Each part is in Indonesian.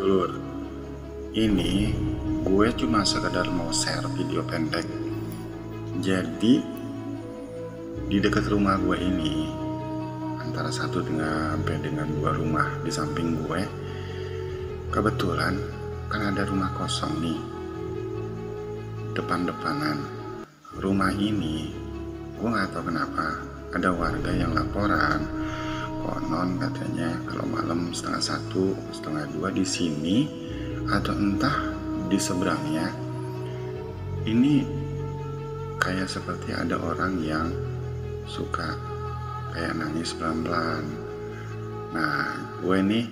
Lur, ini gue cuma sekedar mau share video pendek. Jadi di dekat rumah gue ini, antara satu dengan dua rumah di samping gue, kebetulan kan ada rumah kosong nih, depan-depanan. Rumah ini gue nggak tahu kenapa ada warga yang laporan, konon katanya kalau malam setengah satu, setengah dua di sini atau entah di seberangnya ini kayak seperti ada orang yang suka kayak nangis pelan-pelan. Nah, gue nih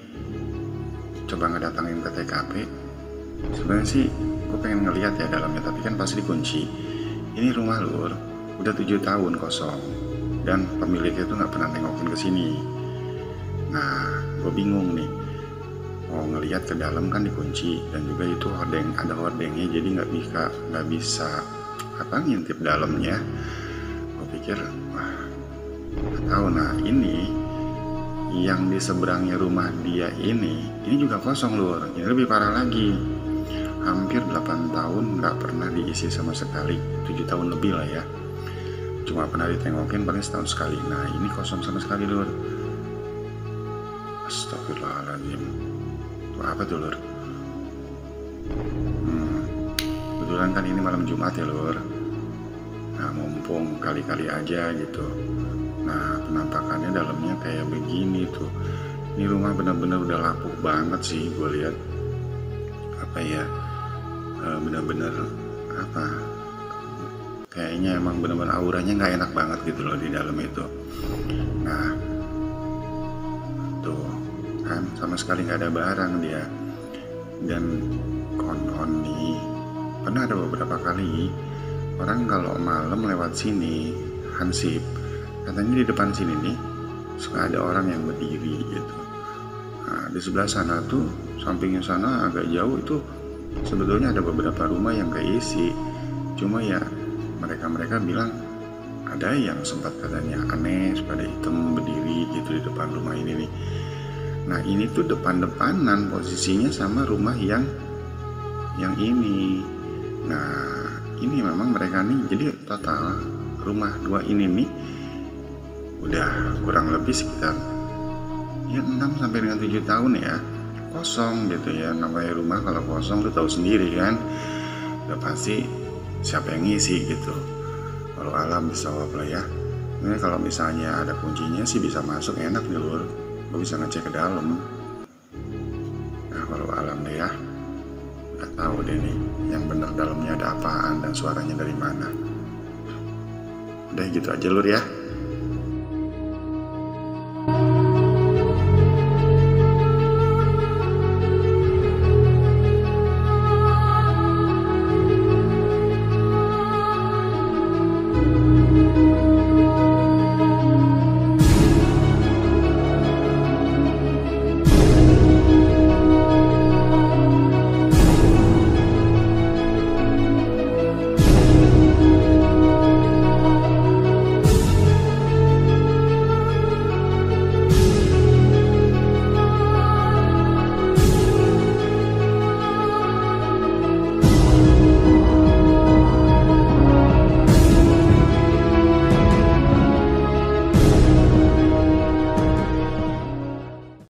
coba ngedatangin ke TKP. Sebenarnya sih gue pengen ngeliat ya dalamnya, tapi kan pasti dikunci. Ini rumah Lur, udah 7 tahun kosong dan pemiliknya tuh nggak pernah nengokin ke sini. Nah, gue bingung nih, mau ngelihat ke dalam kan dikunci dan juga itu ada hordengnya, jadi nggak bisa ngintip dalamnya. Gue pikir wah nggak tahu. Nah, ini yang di seberangnya rumah dia ini juga kosong Lur. Ini lebih parah lagi, hampir 8 tahun nggak pernah diisi sama sekali. 7 tahun lebih lah ya, cuma pernah ditengokin paling setahun sekali. Nah, ini kosong sama sekali Lur. Astagfirullahaladzim. Itu apa tuh Lur? Kebetulan kan ini malam Jumat ya Lur. Nah, mumpung kali-kali aja gitu. Nah, penampakannya dalamnya kayak begini tuh. Ini rumah benar-benar udah lapuk banget sih gue lihat. Benar-benar kayaknya emang benar-benar auranya nggak enak banget gitu loh di dalam itu. Nah, tuh kan sama sekali nggak ada barang dia. Dan konon nih pernah ada beberapa kali orang kalau malam lewat sini hansip, katanya di depan sini nih suka ada orang yang berdiri gitu. Nah, di sebelah sana tuh, sampingnya sana agak jauh itu sebetulnya ada beberapa rumah yang keisi. Cuma ya mereka bilang ada yang sempat katanya aneh, pada hitam berdiri gitu di depan rumah ini nih. Nah, ini tuh depan-depanan posisinya sama rumah yang ini. Nah, ini memang mereka nih, jadi total rumah dua ini nih udah kurang lebih sekitar ya 6 sampai dengan 7 tahun ya kosong gitu ya. Namanya rumah kalau kosong lu tahu sendiri kan, udah pasti siapa yang ngisi gitu. Kalau alam bisa lah ya. Ini kalau misalnya ada kuncinya sih bisa masuk, enak nih Lur, gue bisa ngecek ke dalam. Nah, kalau alam deh ya, nggak tahu deh nih yang bener dalamnya ada apaan dan suaranya dari mana. Udah gitu aja Lur ya.